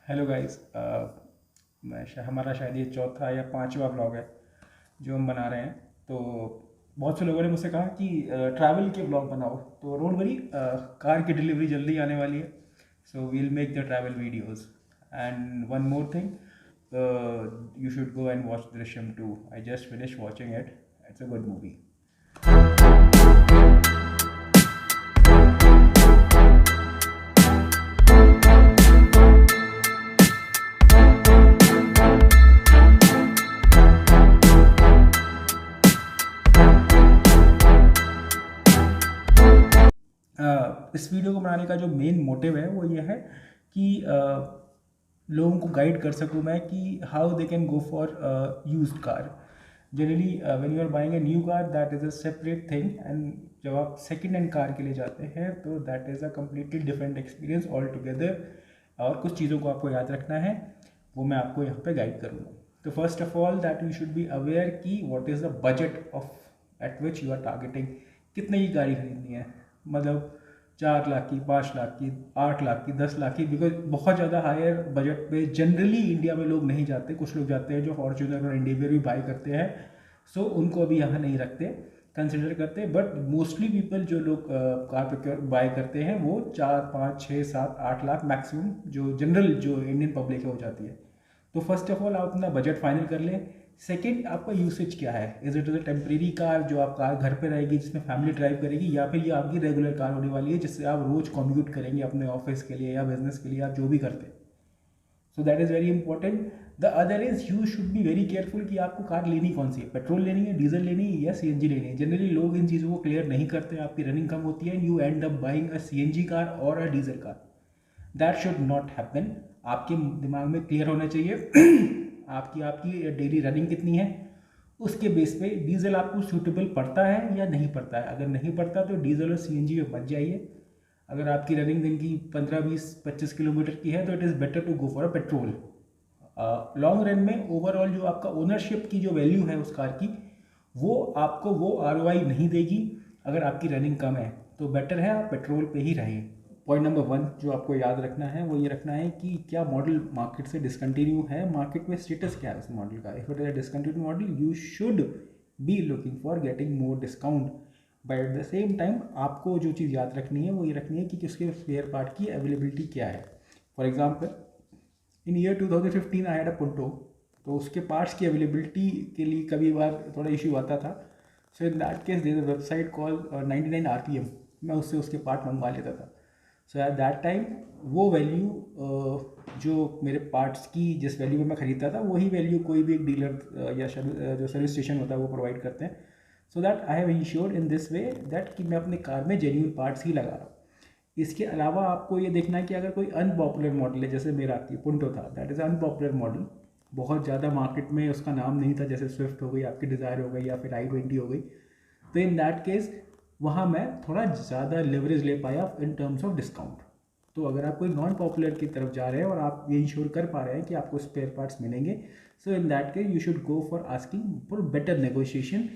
Hello guys. हमारा शायद ये चौथा या पांचवा ब्लॉग है जो हम बना रहे हैं। तो बहुत से लोगों ने मुझसे कहा कि ट्रैवल के ब्लॉग बनाओ, तो डोंट वरी, कार की डिलीवरी जल्दी आने वाली है। So we'll make the travel videos. And one more thing, you should go and watch Drishyam 2। I just finish watching it. It's a good movie. इस वीडियो को बनाने का जो मेन मोटिव है वो ये है कि लोगों को गाइड कर सकूं मैं कि how they can go for used car. Generally when you are buying a new car, that is a separate thing, and जब आप सेकेंड हैंड कार के लिए जाते हैं तो that is a completely different experience all together. और कुछ चीज़ों को आपको याद रखना है, वो मैं आपको यहाँ पे गाइड करूँगा। तो first of all that you should be aware कि what is the budget of at which you are targeting. कितने की गाड़ी खरीदनी है, मतलब 4 लाख की, 5 लाख की, 8 लाख की, 10 लाख की। बिकॉज बहुत ज़्यादा हायर बजट पे जनरली इंडिया में लोग नहीं जाते। कुछ लोग जाते हैं जो फॉर्च्यूनर और इंडिवियर भी बाई करते हैं, सो उनको अभी यहाँ नहीं रखते, कंसिडर करते। बट मोस्टली पीपल जो लोग कार बाय करते हैं वो 4, 5, 6, 7, 8 लाख मैक्सिमम जो जनरल जो इंडियन पब्लिक है हो जाती है। तो फर्स्ट ऑफ ऑल आप अपना बजट फाइनल कर लें। सेकंड, आपका यूसेज क्या है। Is it a temporary car जो आप कार घर पे रहेगी, जिसमें फैमिली ड्राइव करेगी, या फिर ये आपकी रेगुलर कार होने वाली है जिससे आप रोज कम्यूट करेंगे अपने ऑफिस के लिए या बिजनेस के लिए, आप जो भी करते हैं। So that is very important. The other is you should be very careful कि आपको कार लेनी कौन सी है, पेट्रोल लेनी है, डीजल लेनी है या सीएनजी लेनी है। जनरली लोग इन चीज़ों को क्लियर नहीं करते, आपकी रनिंग कम होती है and you end up buying a CNG car और a diesel car. That should not happen. आपके दिमाग में क्लियर होना चाहिए आपकी आपकी डेली रनिंग कितनी है, उसके बेस पे डीजल आपको सूटेबल पड़ता है या नहीं पड़ता है। अगर नहीं पड़ता तो डीजल और सीएनजी में मत जाइए। अगर आपकी रनिंग दिन की 15, 20, 25 किलोमीटर की है तो it is better to go for a petrol. Long run में ओवरऑल जो आपका ओनरशिप की जो वैल्यू है उस कार की, वो आपको वो आरओआई नहीं देगी अगर आपकी रनिंग कम है। तो बेटर है आप पेट्रोल पे ही रहें। पॉइंट नंबर 1 जो आपको याद रखना है वो ये रखना है कि क्या मॉडल मार्केट से डिसकंटिन्यू है, मार्केट में स्टेटस क्या है उस मॉडल का। If it is a discontinue model you should be looking for getting more discount. But at the same time आपको जो चीज़ याद रखनी है वो ये रखनी है कि उसके स्पेयर पार्ट की अवेलेबिलिटी क्या है। For example, in year 2015 I had a Punto, तो उसके पार्ट्स की अवेलेबिलिटी के लिए कभी बार थोड़ा इशू आता था। So in that case there is a website call 99 RPM, मैं उससे उसके पार्ट मंगवा लेता था। सो एट दैट टाइम वो वैल्यू जो मेरे पार्ट्स की जिस वैल्यू में मैं खरीदता था वही वैल्यू कोई भी एक डीलर या जो सर्विस स्टेशन होता है वो प्रोवाइड करते हैं। So that I have insured in this way that कि मैं अपने कार में जेन्यून पार्ट्स ही लगा रहा हूँ। इसके अलावा आपको ये देखना है कि अगर कोई अनपॉपुलर मॉडल है, जैसे मेरा पुंटो था, दैट इज़ अनपॉपुलर मॉडल, बहुत ज़्यादा मार्केट में उसका नाम नहीं था, जैसे स्विफ्ट हो गई, आपकी डिज़ायर हो गई या फिर i20 हो गई। तो इन दैट केस वहाँ मैं थोड़ा ज़्यादा लेवरेज ले पाया इन टर्म्स ऑफ डिस्काउंट। तो अगर आप कोई नॉन पॉपुलर की तरफ जा रहे हैं और आप ये इंश्योर कर पा रहे हैं कि आपको स्पेयर पार्ट्स मिलेंगे, so in that case you should go for asking for better negotiation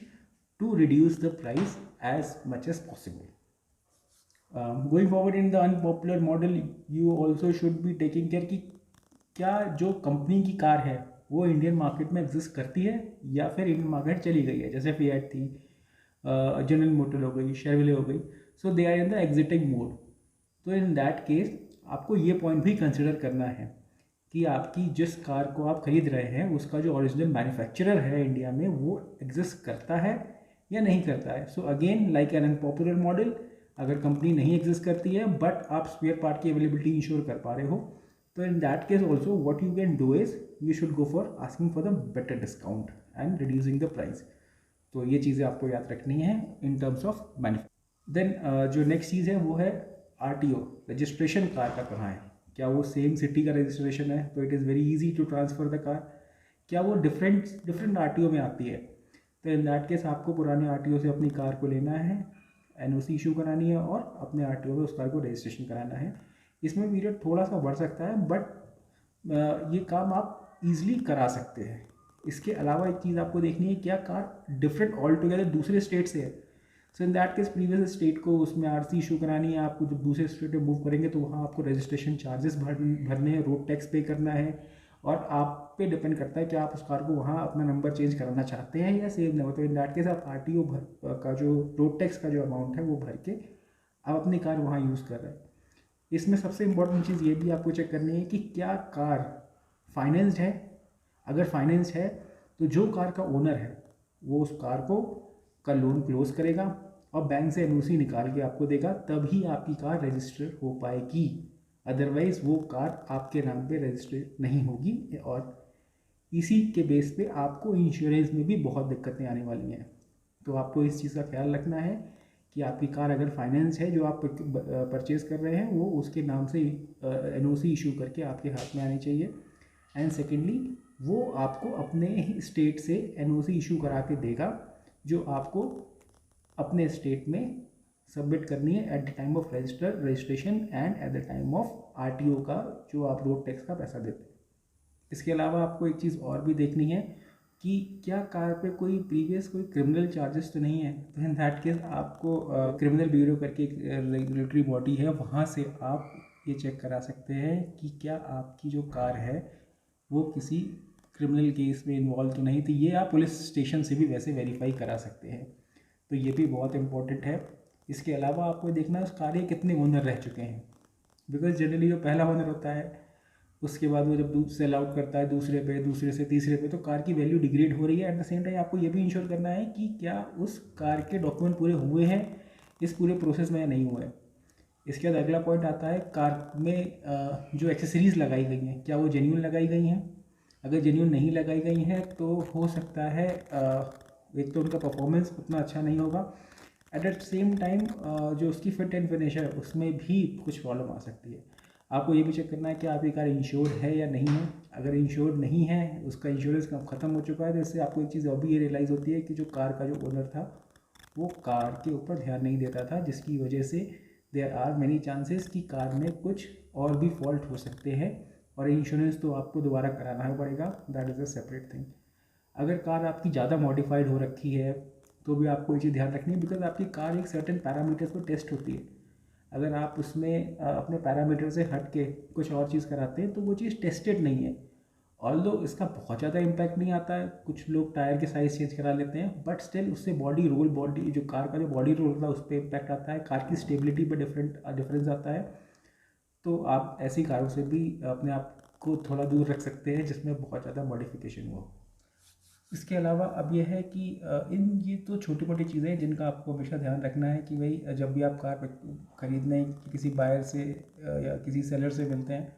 to reduce the price as much as possible. Going forward in the unpopular model, you also should be taking care कि क्या जो company की car है वो Indian market में exist करती है या फिर इंडियन मार्केट चली गई है। जैसे फिएट थी, जनरल मोटर हो गई, शेवरले हो गई, so they are in the exiting mode. तो इन दैट केस आपको ये पॉइंट भी कंसिडर करना है कि आपकी जिस कार को आप खरीद रहे हैं उसका जो ओरिजिनल मैन्युफैक्चरर है इंडिया में वो एग्जिस्ट करता है या नहीं करता है। So again like an unpopular model, अगर कंपनी नहीं एग्जिस्ट करती है बट आप स्पेयर पार्ट की अवेलेबिलिटी इंश्योर कर पा रहे हो, तो in that case also what you can do is you should go for asking for the better discount and reducing the price. तो ये चीज़ें आपको याद रखनी है in terms of manufacture. Then जो नेक्स्ट चीज़ है वो है RTO, रजिस्ट्रेशन कार का कहाँ है। क्या वो सेम सिटी का रजिस्ट्रेशन है तो it is very easy to transfer the car. क्या वो डिफरेंट डिफरेंट RTO में आती है, तो इन दैट केस आपको पुराने RTO से अपनी कार को लेना है, NOC इशू करानी है और अपने RTO में उस कार को रजिस्ट्रेशन कराना है। इसमें पीरियड थोड़ा सा बढ़ सकता है बट ये काम आप इजीली करा सकते हैं। इसके अलावा एक चीज़ आपको देखनी है, क्या कार डिफरेंट ऑल टुगेदर दूसरे स्टेट से है। So in that case previous state को उसमें आरसी इशू करानी है आपको, जब दूसरे स्टेट में मूव करेंगे तो वहाँ आपको रजिस्ट्रेशन चार्जेस भरने हैं, रोड टैक्स पे करना है, और आप पे डिपेंड करता है कि आप उस कार को वहाँ अपना नंबर चेंज कराना चाहते हैं या सेव नहीं। तो इन दैट केस आप आरटीओ का जो रोड टैक्स का जो अमाउंट है वो भर के आप अपनी कार वहाँ यूज़ कर रहे हैं। इसमें सबसे इम्पोर्टेंट चीज़ ये भी आपको चेक करनी है कि क्या कार फाइनेंस्ड है। अगर फाइनेंस है तो जो कार का ओनर है वो उस कार को का लोन क्लोज करेगा और बैंक से एनओसी निकाल के आपको देगा, तभी आपकी कार रजिस्टर हो पाएगी। अदरवाइज़ वो कार आपके नाम पे रजिस्टर नहीं होगी, और इसी के बेस पे आपको इंश्योरेंस में भी बहुत दिक्कतें आने वाली हैं। तो आपको इस चीज़ का ख्याल रखना है कि आपकी कार अगर फाइनेंस है जो आप परचेज़ कर रहे हैं वो उसके नाम से एनओसी इशू करके आपके हाथ में आनी चाहिए। एंड सेकेंडली वो आपको अपने ही स्टेट से एनओसी इशू करा के देगा जो आपको अपने स्टेट में सबमिट करनी है at the time of registration and at the time of RTO का जो आप रोड टैक्स का पैसा देते हैं। इसके अलावा आपको एक चीज़ और भी देखनी है कि क्या कार पे कोई प्रीवियस कोई क्रिमिनल चार्जेस तो नहीं है। तो इन दैट केस आपको क्रिमिनल ब्यूरो करके एक रेगुलेटरी बॉडी है, वहाँ से आप ये चेक करा सकते हैं कि क्या आपकी जो कार है वो किसी क्रिमिनल केस में इन्वॉल्व तो नहीं थी। ये आप पुलिस स्टेशन से भी वैसे वेरीफाई करा सकते हैं, तो ये भी बहुत इंपॉर्टेंट है। इसके अलावा आपको देखना है उस कार के कितने ओनर रह चुके हैं, बिकॉज जनरली जो पहला ओनर होता है उसके बाद वो जब सेल आउट करता है दूसरे पे, दूसरे से तीसरे पे, तो कार की वैल्यू डिग्रेड हो रही है। एट द सेम टाइम आपको ये भी इंश्योर करना है कि क्या उस कार के डॉक्यूमेंट पूरे हुए हैं इस पूरे प्रोसेस में या नहीं हुए हैं। इसके बाद अगला पॉइंट आता है कार में जो एक्सेसरीज़ लगाई गई हैं क्या वो जेन्युइन लगाई गई हैं। अगर जेन्युइन नहीं लगाई गई हैं तो हो सकता है एक तो उनका परफॉर्मेंस उतना अच्छा नहीं होगा, एट द सेम टाइम जो उसकी फिट एंड फिनिश है उसमें भी कुछ प्रॉब्लम आ सकती है। आपको ये भी चेक करना है कि आपकी कार इंश्योर्ड है या नहीं है। अगर इंश्योर्ड नहीं है, उसका इंश्योरेंस ख़त्म हो चुका है, तो इससे आपको एक चीज़ और भी ये रियलाइज़ होती है कि जो कार का जो ओनर था वो कार के ऊपर ध्यान नहीं देता था, जिसकी वजह से देयर आर मेनी चांसेस कि कार में कुछ और भी फॉल्ट हो सकते हैं, और इंश्योरेंस तो आपको दोबारा कराना ही पड़ेगा, that is a separate thing. अगर कार आपकी ज़्यादा मॉडिफाइड हो रखी है तो भी आपको ये चीज़ ध्यान रखनी है, बिकॉज आपकी कार एक सर्टेन पैरामीटर्स पर टेस्ट होती है। अगर आप उसमें अपने पैरामीटर से हट के कुछ और चीज़ कराते हैं तो वो चीज़ टेस्टेड नहीं है। ऑल्दो इसका बहुत ज़्यादा इम्पैक्ट नहीं आता है, कुछ लोग टायर के साइज़ चेंज करा लेते हैं, बट स्टिल उससे बॉडी जो कार का जो बॉडी रोल होता है उस पर इम्पैक्ट आता है, कार की स्टेबिलिटी पर डिफरेंस आता है। तो आप ऐसी कारों से भी अपने आप को थोड़ा दूर रख सकते हैं जिसमें बहुत ज़्यादा मॉडिफिकेशन हो। इसके अलावा अब यह है कि ये तो छोटी मोटी चीज़ें हैं जिनका आपको हमेशा ध्यान रखना है कि भाई जब भी आप कार खरीदने किसी बायर से या किसी सेलर से मिलते हैं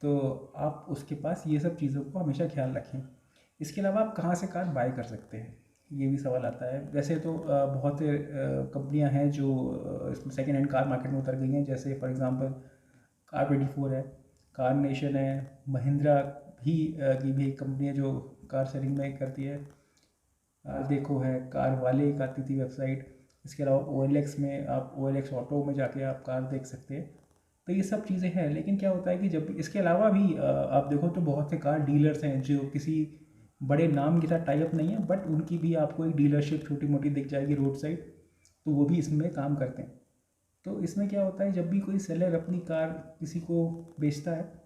तो आप उसके पास ये सब चीज़ों को हमेशा ख्याल रखें। इसके अलावा आप कहाँ से कार बाय कर सकते हैं, ये भी सवाल आता है। वैसे तो बहुत से कंपनियां हैं जो सेकेंड हैंड कार मार्केट में उतर गई हैं, जैसे फॉर एग्जांपल कार24 है, कार नेशन है, महिंद्रा भी की भी एक कंपनी है जो कार सेलिंग में करती है, देखो है, कार वाले एक आती थी वेबसाइट। इसके अलावा OLX में आप OLX ऑटो में जाके आप कार देख सकते हैं। तो ये सब चीज़ें हैं, लेकिन क्या होता है कि जब इसके अलावा भी आप देखो तो बहुत से कार डीलर्स हैं जो किसी बड़े नाम के साथ टाई अप नहीं है, बट उनकी भी आपको एक डीलरशिप छोटी मोटी दिख जाएगी रोड साइड, तो वो भी इसमें काम करते हैं। तो इसमें क्या होता है जब भी कोई सेलर अपनी कार किसी को बेचता है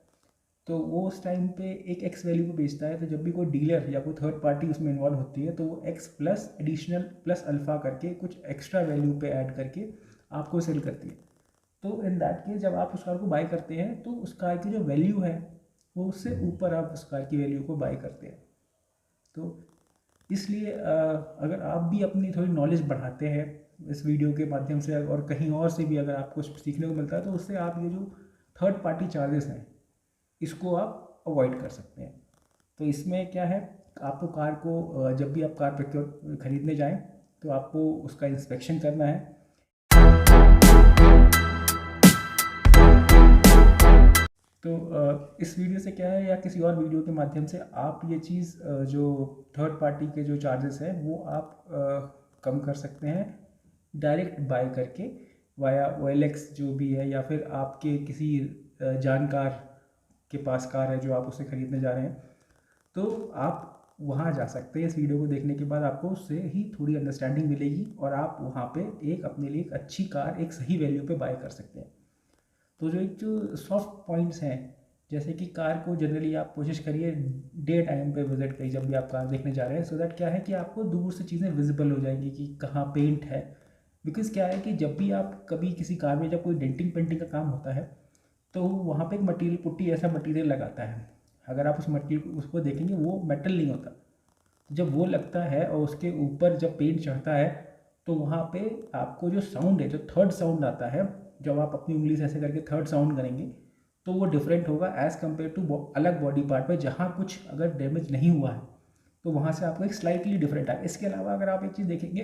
तो वो उस टाइम पे एक एक्स वैल्यू पे बेचता है, तो जब भी कोई डीलर या कोई थर्ड पार्टी उसमें इन्वॉल्व होती है तो वो x plus additional plus alpha करके कुछ एक्स्ट्रा वैल्यू पे ऐड करके आपको सेल करती है। तो इन दैट केस जब आप उस कार को बाय करते हैं तो उस कार की जो वैल्यू है वो उससे ऊपर आप उस कार की वैल्यू को बाय करते हैं। तो इसलिए अगर आप भी अपनी थोड़ी नॉलेज बढ़ाते हैं इस वीडियो के माध्यम से और कहीं और से भी अगर आपको सीखने को मिलता है तो उससे आप ये जो थर्ड पार्टी चार्जेस हैं इसको आप अवॉइड कर सकते हैं। तो इसमें क्या है, आपको कार को जब भी आप कार खरीदने जाएं तो आपको उसका इंस्पेक्शन करना है। तो इस वीडियो से क्या है या किसी और वीडियो के माध्यम से आप ये चीज़ जो थर्ड पार्टी के जो चार्जेस हैं वो आप कम कर सकते हैं डायरेक्ट बाय करके वाया OLX जो भी है, या फिर आपके किसी जानकार के पास कार है जो आप उसे ख़रीदने जा रहे हैं, तो आप वहाँ जा सकते हैं। इस वीडियो को देखने के बाद आपको उससे ही थोड़ी अंडरस्टैंडिंग मिलेगी और आप वहाँ पे एक अपने लिए एक अच्छी कार एक सही वैल्यू पे बाय कर सकते हैं। तो जो सॉफ्ट पॉइंट्स हैं, जैसे कि कार को जनरली आप कोशिश करिए डे टाइम पे विजिट करिए जब भी आप कार देखने जा रहे हैं, सो दैट क्या है कि आपको दूर से चीज़ें विजिबल हो जाएंगी कि कहाँ पेंट है। बिकॉज़ क्या है कि जब भी आप कभी किसी कार में जब कोई डेंटिंग पेंटिंग का काम होता है तो वहाँ पे एक मटेरियल पुट्टी ऐसा मटेरियल लगाता है। अगर आप उस मटेरियल उसको देखेंगे वो मेटल नहीं होता। जब वो लगता है और उसके ऊपर जब पेंट चढ़ता है तो वहाँ पे आपको जो साउंड है, जो थर्ड साउंड आता है, जब आप अपनी उंगली से ऐसे करके थर्ड साउंड करेंगे तो वो डिफरेंट होगा एज़ कम्पेयर टू अलग बॉडी पार्ट पे जहाँ कुछ अगर डैमेज नहीं हुआ है तो वहाँ से आपको एक स्लाइटली डिफरेंट है। इसके अलावा अगर आप एक चीज़ देखेंगे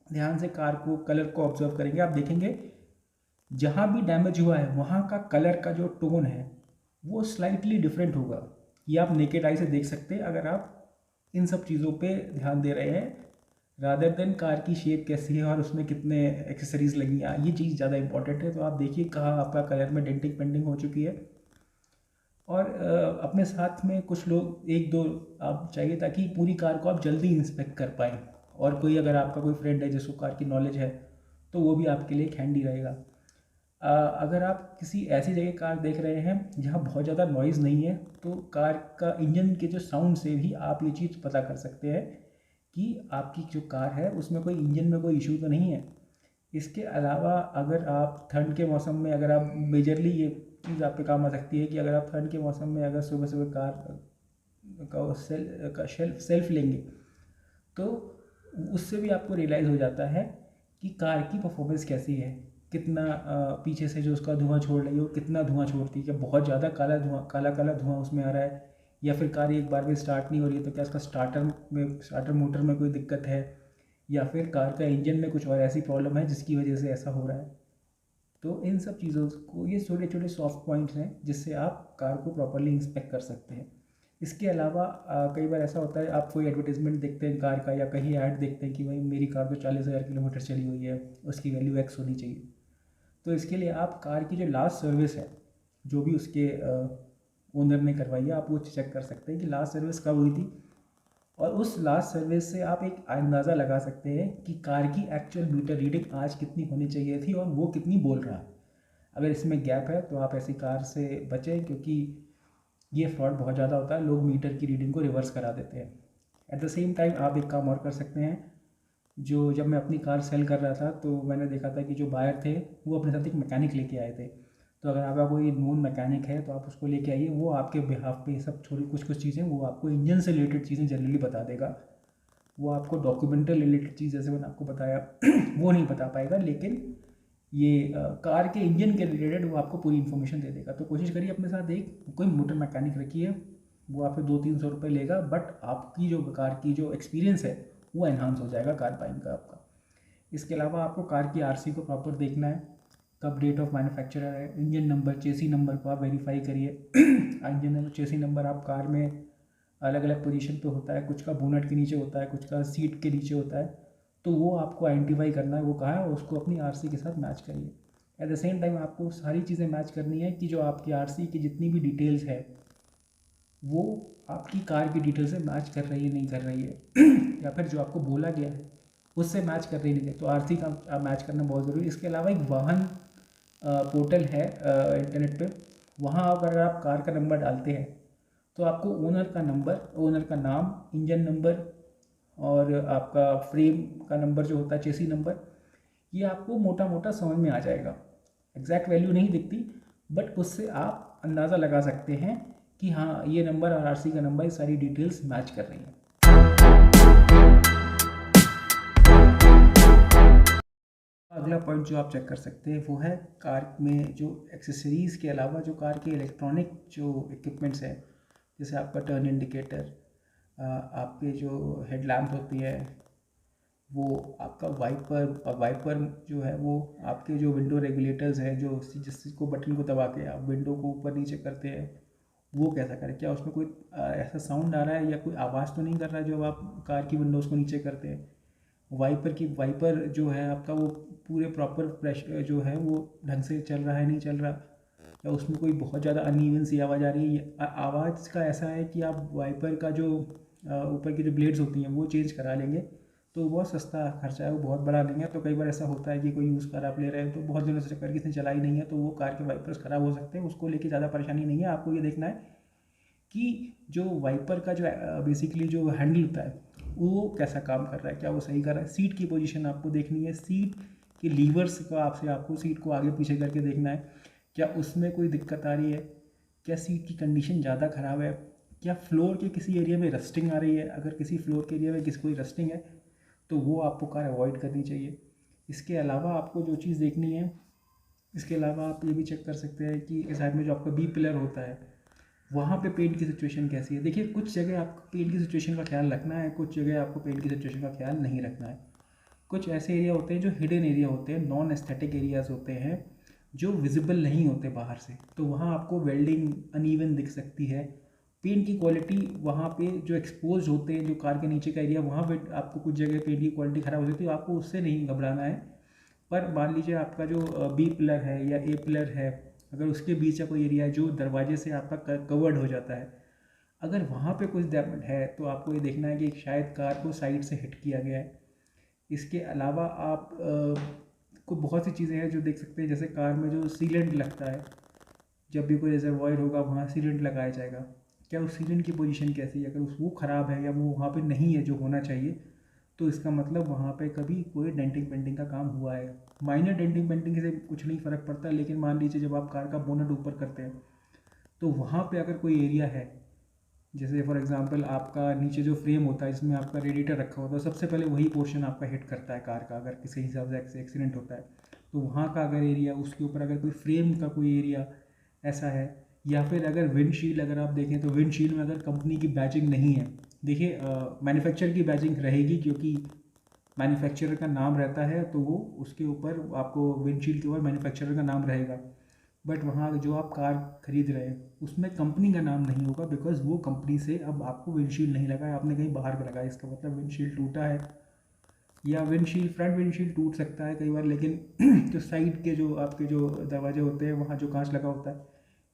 ध्यान से कार को कलर को ऑब्जर्व करेंगे, आप देखेंगे जहाँ भी डैमेज हुआ है वहाँ का कलर का जो टोन है वो स्लाइटली डिफरेंट होगा। ये आप नेकेड आई से देख सकते हैं अगर आप इन सब चीज़ों पे ध्यान दे रहे हैं, रादर देन कार की शेप कैसी है और उसमें कितने एक्सेसरीज लगी हैं, ये चीज़ ज़्यादा इंपॉर्टेंट है। तो आप देखिए कहाँ आपका कलर में डेंटिंग पेंटिंग हो चुकी है। और अपने साथ में कुछ लोग एक दो आप चाहिए ताकि पूरी कार को आप जल्दी इंस्पेक्ट कर पाएँ। और कोई अगर आपका कोई फ्रेंड है जिसको कार की नॉलेज है तो वो भी आपके लिए एक हैंडी रहेगा। अगर आप किसी ऐसी जगह कार देख रहे हैं जहाँ बहुत ज़्यादा नॉइज़ नहीं है तो कार का इंजन के जो साउंड से भी आप ये चीज़ पता कर सकते हैं कि आपकी जो कार है उसमें कोई इंजन में कोई इशू तो नहीं है। इसके अलावा अगर आप ठंड के मौसम में अगर आप मेजरली ये चीज़ आपके काम आ सकती है कि अगर आप ठंड के मौसम में अगर सुबह सुबह कार का सेल्फ लेंगे तो उससे भी आपको रियलाइज़ हो जाता है कि कार की परफॉर्मेंस कैसी है, कितना पीछे से जो उसका धुआं छोड़ रही है वो कितना धुआं छोड़ती है, क्या बहुत ज़्यादा काला काला धुआं उसमें आ रहा है, या फिर कार एक बार में स्टार्ट नहीं हो रही है तो क्या उसका स्टार्टर मोटर में कोई दिक्कत है, या फिर कार का इंजन में कुछ और ऐसी प्रॉब्लम है जिसकी वजह से ऐसा हो रहा है। तो इन सब चीज़ों को, ये छोटे छोटे सॉफ्ट पॉइंट्स हैं जिससे आप कार को प्रॉपरली इंस्पेक्ट कर सकते हैं। इसके अलावा कई बार ऐसा होता है आप कोई एडवर्टीजमेंट देखते हैं कार का या कहीं ऐड देखते हैं कि भाई मेरी कार तो 40,000 किलोमीटर चली हुई है, उसकी वैल्यू एक्स होनी चाहिए। तो इसके लिए आप कार की जो लास्ट सर्विस है जो भी उसके ओनर ने करवाई है, आप वो चेक कर सकते हैं कि लास्ट सर्विस कब हुई थी, और उस लास्ट सर्विस से आप एक अंदाज़ा लगा सकते हैं कि कार की एक्चुअल मीटर रीडिंग आज कितनी होनी चाहिए थी और वो कितनी बोल रहा है। अगर इसमें गैप है तो आप ऐसी कार से बचें, क्योंकि ये फ्रॉड बहुत ज़्यादा होता है, लोग मीटर की रीडिंग को रिवर्स करा देते हैं। एट द सेम टाइम आप एक काम और कर सकते हैं, जो जब मैं अपनी कार सेल कर रहा था तो मैंने देखा था कि जो बायर थे वो अपने साथ एक मैकेनिक लेके आए थे। तो अगर आपका कोई नोन मैकेनिक है तो आप उसको लेके आइए, वो आपके बिहाफ पे ये सब थोड़ी कुछ कुछ चीज़ें, वो आपको इंजन से रिलेटेड चीज़ें जनरली बता देगा। वो आपको डॉक्यूमेंटल रिलेटेड चीज़ जैसे मैंने आपको बताया वो नहीं बता पाएगा, लेकिन ये कार के इंजन के रिलेटेड वो आपको पूरी इन्फॉर्मेशन दे देगा। तो कोशिश करिए अपने साथ एक कोई मोटर मैकेनिक रखिए, वो आपसे 200-300 रुपये लेगा, बट आपकी जो कार की जो एक्सपीरियंस है वो एनहांस हो जाएगा कार बाइंग का आपका। इसके अलावा आपको कार की आरसी को प्रॉपर देखना है, कब डेट ऑफ मैन्युफैक्चरर है, इंजन नंबर चेसी नंबर को आप वेरीफाई करिए। इंजन नंबर चेसी नंबर आप कार में अलग अलग पोजीशन पे होता है, कुछ का बोनट के नीचे होता है, कुछ का सीट के नीचे होता है, तो वो आपको आइडेंटिफाई करना है वो कहाँ है, उसको अपनी आरसी के साथ मैच करिए। एट द सेम टाइम आपको सारी चीज़ें मैच करनी है कि जो आपकी आरसी की जितनी भी डिटेल्स है वो आपकी कार की डिटेल से मैच कर रही है नहीं कर रही है या फिर जो आपको बोला गया है उससे मैच कर रही नहीं है, तो आरसी का मैच करना बहुत ज़रूरी है। इसके अलावा एक वाहन पोर्टल है इंटरनेट पे, वहाँ अगर आप कार का नंबर डालते हैं तो आपको ओनर का नंबर, ओनर का नाम, इंजन नंबर और आपका फ्रेम का नंबर जो होता है चेसी नंबर, ये आपको मोटा मोटा समझ में आ जाएगा। एग्जैक्ट वैल्यू नहीं दिखती, बट उससे आप अंदाज़ा लगा सकते हैं कि हाँ ये नंबर और आरसी का नंबर, ये सारी डिटेल्स मैच कर रही हैं। अगला पॉइंट जो आप चेक कर सकते हैं वो है कार में जो एक्सेसरीज़ के अलावा जो कार के इलेक्ट्रॉनिक जो इक्विपमेंट्स हैं, जैसे आपका टर्न इंडिकेटर, आपके जो हेडलैम्प होती है, वो आपका वाइपर, वाइपर जो है वो आपके जो विंडो रेगुलेटर्स हैं, जो जिसको बटन को दबा के आप विंडो को ऊपर नीचे करते हैं, वो कैसा करें, क्या उसमें कोई ऐसा साउंड आ रहा है या कोई आवाज़ तो नहीं कर रहा है जब आप कार की विंडोज़ को नीचे करते हैं। वाइपर जो है आपका वो पूरे प्रॉपर प्रेशर जो है वो ढंग से चल रहा है नहीं चल रहा, या उसमें कोई बहुत ज़्यादा अनइवन सी आवाज़ आ रही है। आवाज़ का ऐसा है कि आप वाइपर का जो ऊपर की जो ब्लेड्स होती हैं वो चेंज करा लेंगे तो बहुत सस्ता खर्चा है, वो बहुत बड़ा नहीं है। तो कई बार ऐसा होता है कि कोई यूज़ कार आप ले रहे हैं तो बहुत दिनों से कार किसी ने चलाई नहीं है, तो वो कार के वाइपर्स ख़राब हो सकते हैं, उसको लेके ज़्यादा परेशानी नहीं है। आपको ये देखना है कि जो वाइपर का जो बेसिकली जो हैंडल होता है वो कैसा काम कर रहा है, क्या वो सही कर रहा है। सीट की पोजीशन आपको देखनी है, सीट के लीवर्स का आपको सीट को आगे पीछे करके देखना है, क्या उसमें कोई दिक्कत आ रही है, क्या सीट की कंडीशन ज़्यादा ख़राब है, क्या फ्लोर के किसी एरिया में रस्टिंग आ रही है। अगर किसी फ्लोर के एरिया में किसी कोई रस्टिंग है तो वो आपको कार अवॉइड करनी चाहिए। इसके अलावा आपको जो चीज़ देखनी है, इसके अलावा आप ये भी चेक कर सकते हैं कि साइड में जो आपका बी पिलर होता है वहाँ पे पेंट की सिचुएशन कैसी है। देखिए कुछ जगह आपको पेंट की सिचुएशन का ख्याल रखना है, कुछ जगह आपको पेंट की सिचुएशन का ख्याल नहीं रखना है। कुछ ऐसे एरिया होते हैं जो हिडन एरिया होते हैं, नॉन एस्थेटिक एरियाज होते हैं जो विजिबल नहीं होते बाहर से, तो वहाँ आपको वेल्डिंग अनइवन दिख सकती है। पेंट की क्वालिटी वहाँ पे जो एक्सपोज होते हैं, जो कार के नीचे का एरिया, वहाँ पे आपको कुछ जगह पेंट की क्वालिटी ख़राब हो जाती है, आपको उससे नहीं घबराना है। पर मान लीजिए आपका जो बी पिलर है या ए पिलर है, अगर उसके बीच का कोई एरिया है जो दरवाजे से आपका कवर्ड हो जाता है, अगर वहाँ पे कुछ डैमेज है तो आपको ये देखना है कि शायद कार को साइड से हिट किया गया है। इसके अलावा आप को बहुत सी चीज़ें हैं जो देख सकते हैं, जैसे कार में जो सीलेंट लगता है, जब भी कोई रिजर्वॉयर होगा वहाँ सीलेंट लगाया जाएगा, क्या उस सीलेंट की पोजीशन कैसी है। अगर वो ख़राब है या वो वहाँ पे नहीं है जो होना चाहिए, तो इसका मतलब वहाँ पे कभी कोई डेंटिंग पेंटिंग का काम हुआ है। माइनर डेंटिंग पेंटिंग से कुछ नहीं फ़र्क पड़ता, लेकिन मान लीजिए जब आप कार का बोनट ऊपर करते हैं तो वहाँ पे अगर कोई एरिया है, जैसे फॉर एग्जांपल आपका नीचे जो फ्रेम होता है जिसमें आपका रेडिएटर रखा होता है, सबसे पहले वही पोर्शन आपका हिट करता है कार का, अगर किसी हिसाब से एक्सीडेंट होता है तो वहाँ का अगर एरिया, उसके ऊपर अगर कोई फ्रेम का कोई एरिया ऐसा है, या फिर अगर विंडशील्ड अगर आप देखें तो विंडशील्ड में अगर कंपनी की बैजिंग नहीं है, देखिए मैन्युफैक्चर की बैजिंग रहेगी क्योंकि मैन्युफैक्चरर का नाम रहता है, तो वो उसके ऊपर आपको विंडशील्ड के ऊपर मैन्युफैक्चरर का नाम रहेगा। बट वहाँ जो आप कार खरीद रहे हैं उसमें कंपनी का नाम नहीं होगा, बिकॉज वो कंपनी से अब आपको विंडशील्ड नहीं लगा है, आपने कहीं बाहर का लगाया, इसका मतलब विंडशील्ड टूटा है। या विंडशील्ड, फ्रंट विंडशील्ड टूट सकता है कई बार, लेकिन जो साइड के जो आपके जो दरवाजे होते हैं वहाँ जो कांच लगा होता है,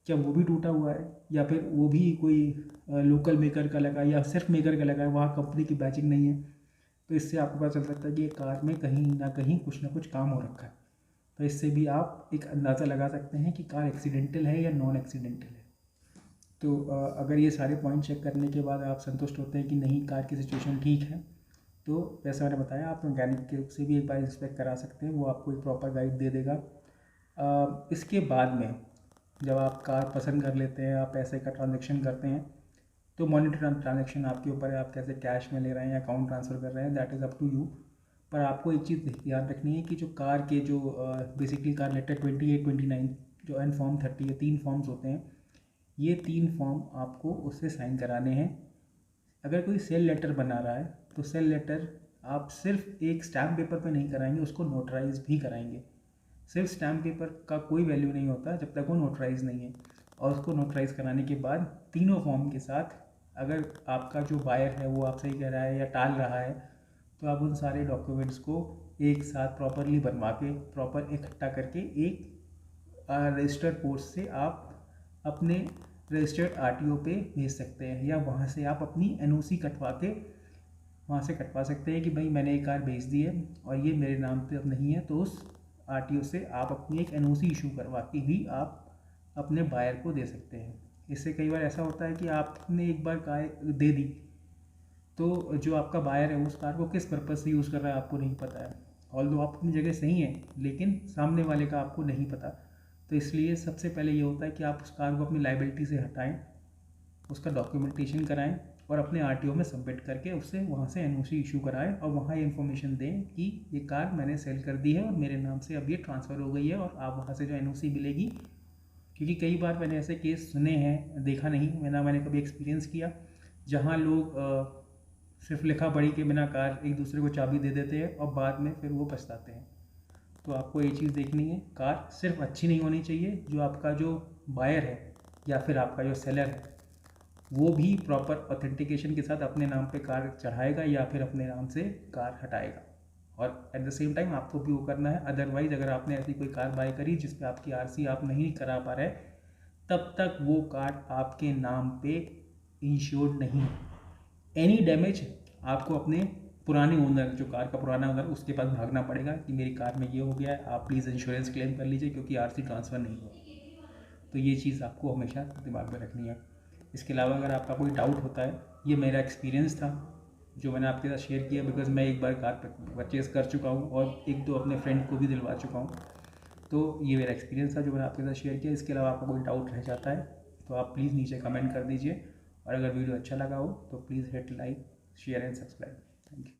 क्या वो भी टूटा हुआ है, या फिर वो भी कोई लोकल मेकर का लगा है या सिर्फ मेकर का लगा है, वहाँ कंपनी की बैचिंग नहीं है। तो इससे आपको पता चल सकता है कि ये कार में कहीं ना कुछ काम हो रखा है। तो इससे भी आप एक अंदाज़ा लगा सकते हैं कि कार एक्सीडेंटल है या नॉन एक्सीडेंटल है। तो अगर ये सारे पॉइंट चेक करने के बाद आप संतुष्ट होते हैं कि नहीं कार की सिचुएशन ठीक है, तो जैसा मैंने बताया आप मैकेनिक के से भी एक बार इंस्पेक्ट करा सकते हैं, वो आपको एक प्रॉपर गाइड दे देगा। इसके बाद में जब आप कार पसंद कर लेते हैं, आप पैसे का ट्रांजेक्शन करते हैं, तो मॉनिटर ट्रांजेक्शन आपके ऊपर है, आप कैसे कैश में ले रहे हैं या अकाउंट ट्रांसफ़र कर रहे हैं, that is up to you. पर आपको एक चीज़ ध्यान रखनी है कि जो कार के जो बेसिकली कार लेटर 28, 29 जो एंड फॉर्म 30 है, 3 फॉर्म्स होते हैं, ये 3 फॉर्म आपको उससे साइन कराने हैं। अगर कोई सेल लेटर बना रहा है तो सेल लेटर आप सिर्फ एक स्टैम्प पेपर पे नहीं कराएंगे, उसको नोटराइज भी कराएंगे। सिर्फ स्टैम्प पेपर का कोई वैल्यू नहीं होता जब तक वो नोटराइज नहीं है, और उसको नोटराइज कराने के बाद तीनों फॉर्म के साथ अगर आपका जो बायर है वो आपसे ही कह रहा है या टाल रहा है, तो आप उन सारे डॉक्यूमेंट्स को एक साथ प्रॉपरली बनवा के प्रॉपर इकट्ठा करके एक रजिस्टर्ड पोस्ट से आप अपने रजिस्टर्ड आरटीओ पे भेज सकते हैं, या वहाँ से आप अपनी एनओसी कटवा के वहाँ से कटवा सकते हैं कि भाई मैंने एक कार भेज दी है और ये मेरे नाम पे अब नहीं है, तो उस आरटीओ से आप अपनी एक एनओसी इशू करवा के भी आप अपने बायर को दे सकते हैं। इससे कई बार ऐसा होता है कि आपने एक बार कार दे दी तो जो आपका बायर है उस कार को किस पर्पज़ से यूज़ कर रहा है आपको नहीं पता है, ऑल्दो आप अपनी जगह सही हैं लेकिन सामने वाले का आपको नहीं पता। तो इसलिए सबसे पहले ये होता है कि आप उस कार को अपनी लाइबिलिटी से हटाएं, उसका डॉक्यूमेंटेशन कराएं और अपने आरटीओ में सबमिट करके उससे वहाँ से एनओसी इशू कराएं और वहाँ ये इन्फॉर्मेशन दें कि ये कार मैंने सेल कर दी है और मेरे नाम से अब ये ट्रांसफ़र हो गई है, और आप वहाँ से जो एनओसी मिलेगी, क्योंकि कई बार मैंने ऐसे केस सुने हैं, देखा नहीं मैंने कभी एक्सपीरियंस किया, जहाँ लोग सिर्फ लिखा पढ़ी के बिना कार एक दूसरे को चाबी दे देते हैं और बाद में फिर वो पछताते हैं। तो आपको ये चीज़ देखनी है, कार सिर्फ अच्छी नहीं होनी चाहिए, जो आपका जो बायर है या फिर आपका जो सेलर है वो भी प्रॉपर ऑथेंटिकेशन के साथ अपने नाम पे कार चढ़ाएगा या फिर अपने नाम से कार हटाएगा, और एट द सेम टाइम आपको भी वो करना है। अदरवाइज़ अगर आपने ऐसी कोई कार बाय करी जिस पे आपकी आरसी आप नहीं करा पा रहे, तब तक वो कार आपके नाम पे इंश्योर्ड नहीं है। एनी डैमेज आपको अपने पुराने ओनर, जो कार का पुराना ओनर, उसके पास भागना पड़ेगा कि मेरी कार में ये हो गया है, आप प्लीज़ इंश्योरेंस क्लेम कर लीजिए क्योंकि आरसी ट्रांसफ़र नहीं हुआ। तो ये चीज़ आपको हमेशा दिमाग में रखनी है। इसके अलावा अगर आपका कोई डाउट होता है, ये मेरा एक्सपीरियंस था जो मैंने आपके साथ शेयर किया, बिकॉज़ मैं एक बार कार परचेज़ कर चुका हूँ और एक दो अपने फ्रेंड को भी दिलवा चुका हूँ। तो ये मेरा एक्सपीरियंस था जो मैंने आपके साथ शेयर किया। इसके अलावा आपका कोई डाउट रह जाता है तो आप प्लीज़ नीचे कमेंट कर दीजिए, और अगर वीडियो अच्छा लगा हो तो please hit like, share and subscribe. Thank you.